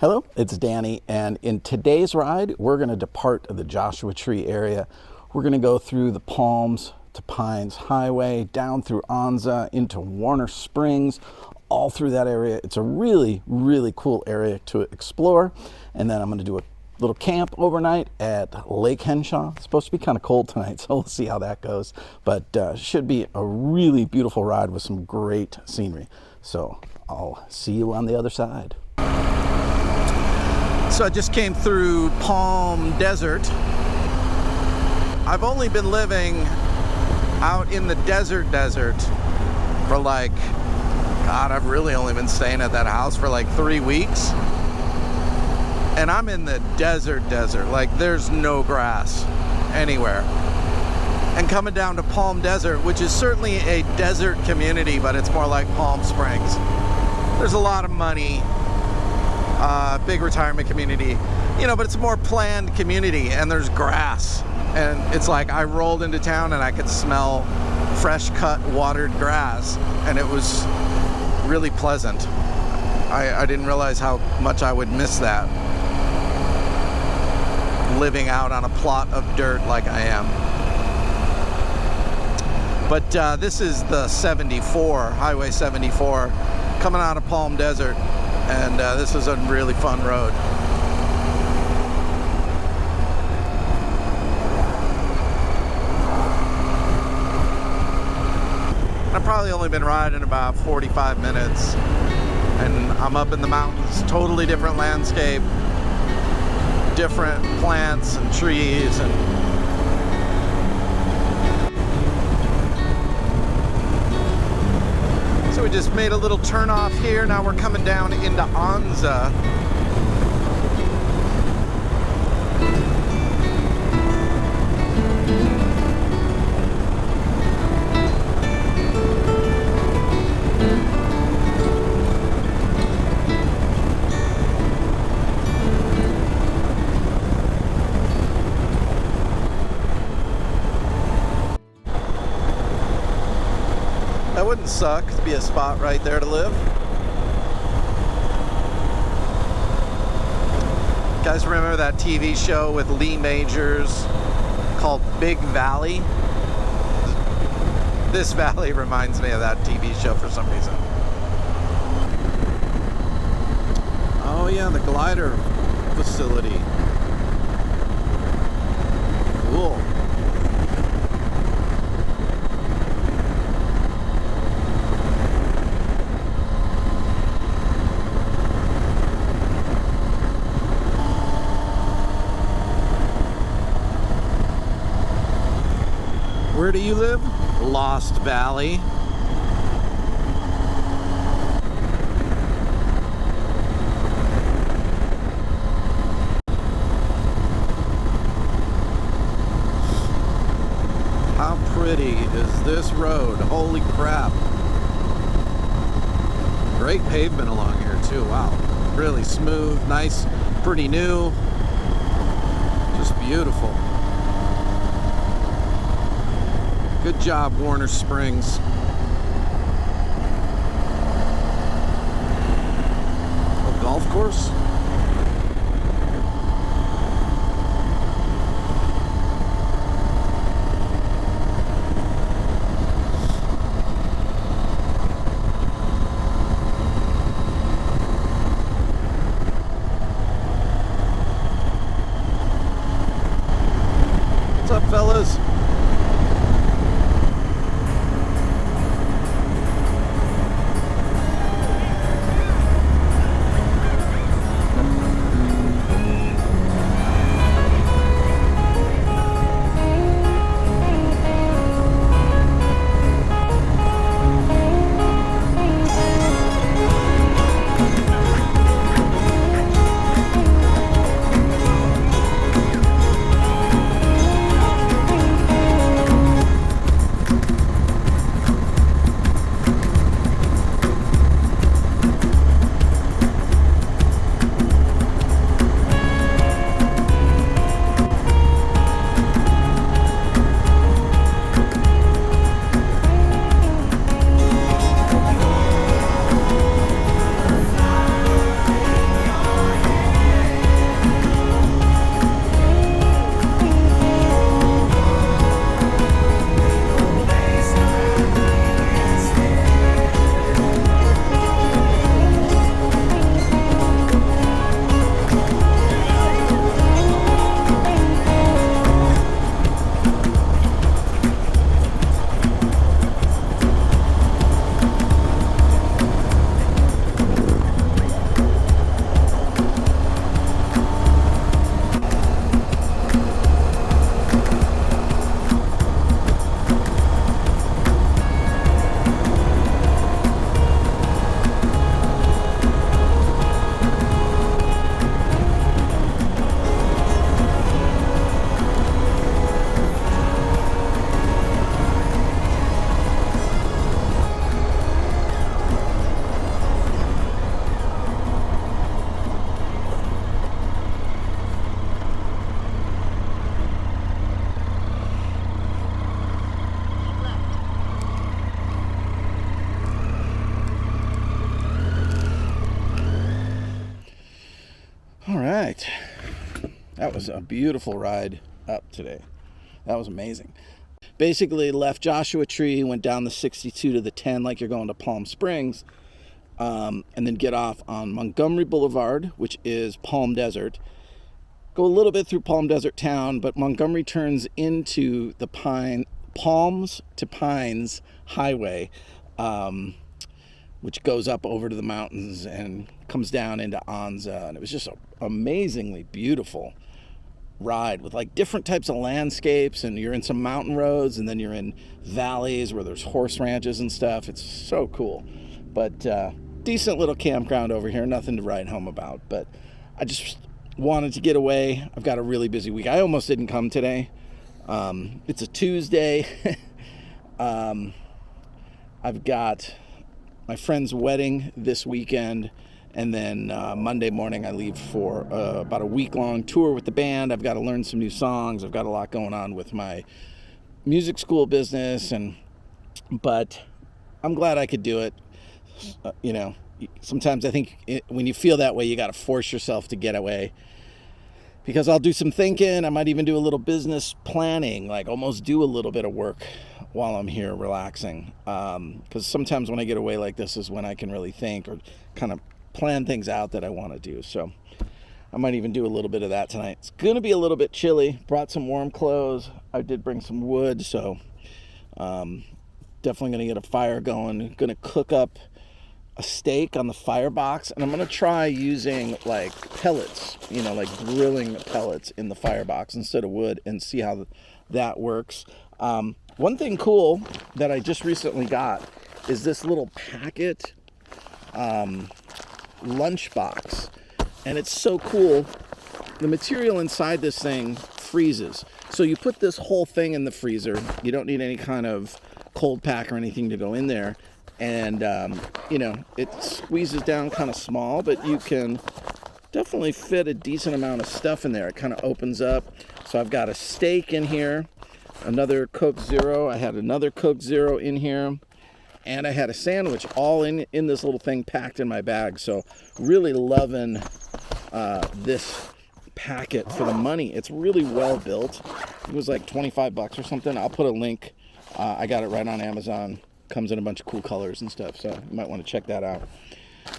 Hello, it's Danny, and in today's ride, we're going to depart the Joshua Tree area. We're going to go through the Palms to Pines Highway, down through Onza, into Werner Springs, all through that area. It's a really, really cool area to explore. And then I'm going to do a little camp overnight at Lake Henshaw. It's supposed to be kind of cold tonight, so we'll see how that goes. But should be a really beautiful ride with some great scenery. So I'll see you on the other side. So I just came through Palm Desert. I've only been living out in the desert for I've really only been staying at that house for like 3 weeks. And I'm in the desert. Like there's no grass anywhere. And coming down to Palm Desert, which is certainly a desert community, but it's more like Palm Springs. There's a lot of money. Big retirement community, but it's a more planned community, and there's grass, and it's like I rolled into town and I could smell fresh cut watered grass, and it was really pleasant. I didn't realize how much I would miss that, living out on a plot of dirt like I am. But this is the 74, Highway 74, coming out of Palm Desert. And this is a really fun road. I've probably only been riding about 45 minutes, and I'm up in the mountains, totally different landscape, different plants and trees, and we just made a little turn off here. Now we're coming down into Anza. That wouldn't suck to be a spot right there to live. You guys remember that TV show with Lee Majors called Big Valley? This valley reminds me of that TV show for some reason. Oh yeah, the glider facility. Cool. Where do you live? Lost Valley. How pretty is this road? Holy crap. Great pavement along here too. Wow. Really smooth, nice, pretty new. Just beautiful. Good job, Werner Springs. A golf course? What's up, fellas? right. That was a beautiful ride up today. That was amazing. Basically left Joshua Tree, went down the 62 to the 10 like you're going to Palm Springs, and then get off on Montgomery Boulevard, which is Palm Desert. Go a little bit through Palm Desert town, but Montgomery turns into the Palms to Pines Highway, which goes up over to the mountains and comes down into Anza. And it was just an amazingly beautiful ride with like different types of landscapes, and you're in some mountain roads, and then you're in valleys where there's horse ranches and stuff. It's so cool. But decent little campground over here, nothing to write home about. But I just wanted to get away. I've got a really busy week. I almost didn't come today. It's a Tuesday. I've got my friend's wedding this weekend, and then Monday morning I leave for about a week-long tour with the band. I've got to learn some new songs. I've got a lot going on with my music school business, but I'm glad I could do it. Sometimes I think when you feel that way, you got to force yourself to get away. Because I'll do some thinking. I might even do a little business planning, like almost do a little bit of work while I'm here relaxing. Because sometimes when I get away like this is when I can really think or kind of plan things out that I want to do. So I might even do a little bit of that tonight. It's going to be a little bit chilly. Brought some warm clothes. I did bring some wood, so definitely going to get a fire going. Going to cook up a steak on the firebox, and I'm going to try using like pellets, like grilling pellets in the firebox instead of wood, and see how that works. One thing cool that I just recently got is this little packet lunchbox, and it's so cool. The material inside this thing freezes, so you put this whole thing in the freezer. You don't need any kind of cold pack or anything to go in there. And, it squeezes down kind of small, but you can definitely fit a decent amount of stuff in there. It kind of opens up. So I've got a steak in here, another Coke Zero. I had another Coke Zero in here, and I had a sandwich all in this little thing packed in my bag. So really loving this packet for the money. It's really well built. It was like $25 or something. I'll put a link. I got it right on Amazon. Comes in a bunch of cool colors and stuff, so you might want to check that out.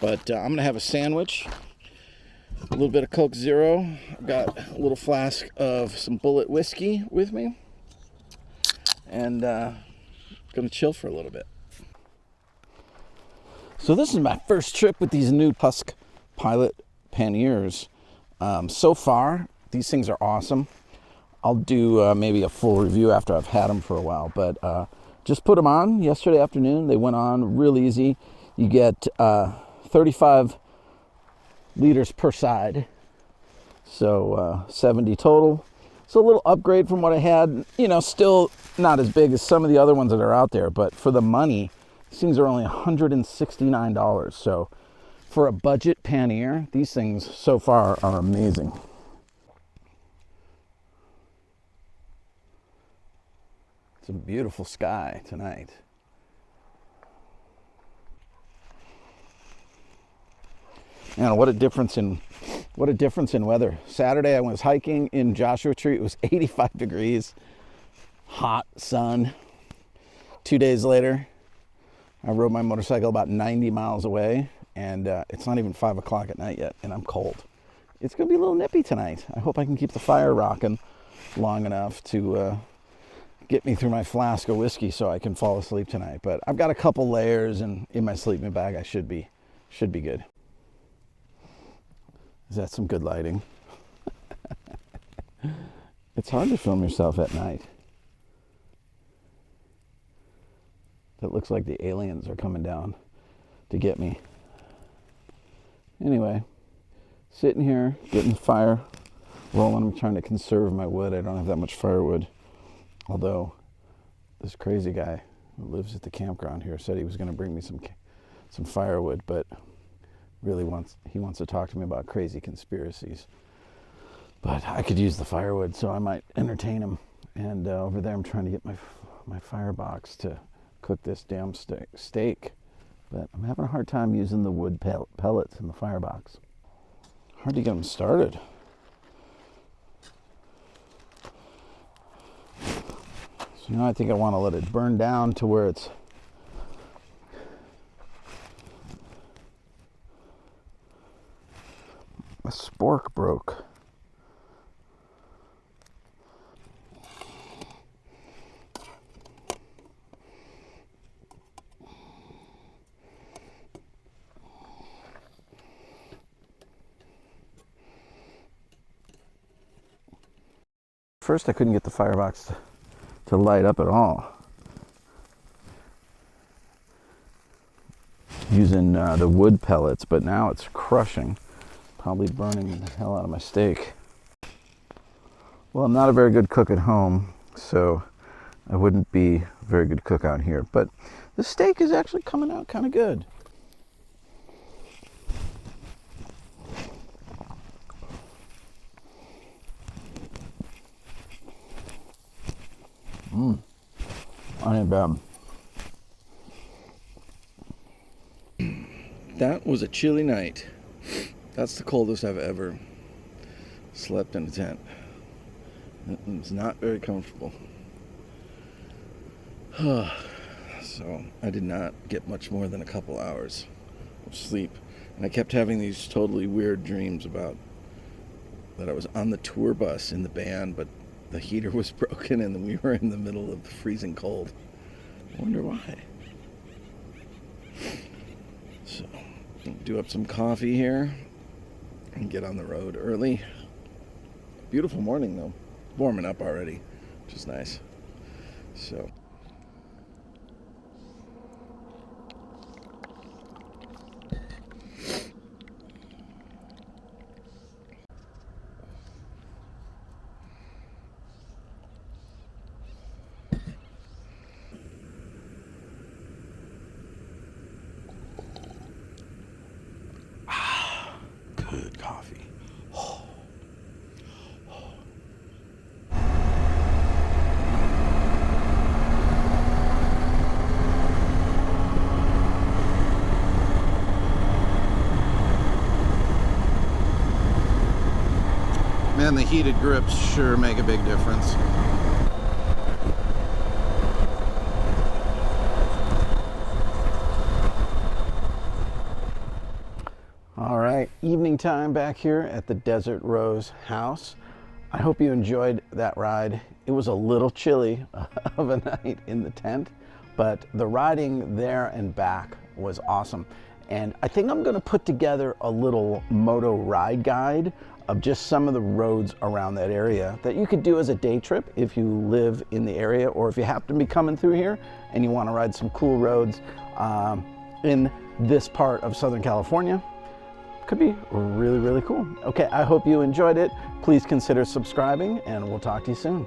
But I'm going to have a sandwich, a little bit of Coke Zero. I've got a little flask of some Bullet whiskey with me, and going to chill for a little bit. So this is my first trip with these new Husk Pilot panniers. So far, these things are awesome. I'll do maybe a full review after I've had them for a while, but just put them on yesterday afternoon. They went on real easy. You get 35 liters per side, so 70 total. So a little upgrade from what I had. Still not as big as some of the other ones that are out there, but for the money, these things are only $169. So for a budget pannier, these things so far are amazing. It's a beautiful sky tonight. Man, what a difference in weather. Saturday I was hiking in Joshua Tree. It was 85 degrees, hot sun. 2 days later, I rode my motorcycle about 90 miles away, and it's not even 5 o'clock at night yet, and I'm cold. It's going to be a little nippy tonight. I hope I can keep the fire rocking long enough to get me through my flask of whiskey so I can fall asleep tonight. But I've got a couple layers, and in my sleeping bag I should be good. Is that some good lighting? It's hard to film yourself at night. It looks like the aliens are coming down to get me. Anyway, sitting here, getting the fire rolling. I'm trying to conserve my wood. I don't have that much firewood. Although this crazy guy who lives at the campground here said he was going to bring me some firewood, but really wants to talk to me about crazy conspiracies. But I could use the firewood, so I might entertain him. And over there, I'm trying to get my firebox to cook this damn steak. But I'm having a hard time using the wood pellets in the firebox. Hard to get them started. So now I think I want to let it burn down to where it's a spork broke. First, I couldn't get the firebox to light up at all. Using the wood pellets, but now it's crushing. Probably burning the hell out of my steak. Well, I'm not a very good cook at home, so I wouldn't be a very good cook out here. But the steak is actually coming out kind of good. I ain't bad. That was a chilly night. That's the coldest I've ever slept in a tent. It was not very comfortable. So I did not get much more than a couple hours of sleep. And I kept having these totally weird dreams about that I was on the tour bus in the band, but the heater was broken and we were in the middle of the freezing cold. I wonder why. So, do up some coffee here and get on the road early. Beautiful morning though. Warming up already, which is nice. So. Good coffee. Man, the heated grips sure make a big difference. All right, evening time back here at the Desert Rose house. I hope you enjoyed that ride. It was a little chilly of a night in the tent, but the riding there and back was awesome. And I think I'm gonna put together a little Moto ride guide of just some of the roads around that area that you could do as a day trip if you live in the area, or if you happen to be coming through here and you wanna ride some cool roads in this part of Southern California. Could be really, really cool. Okay, I hope you enjoyed it. Please consider subscribing and we'll talk to you soon.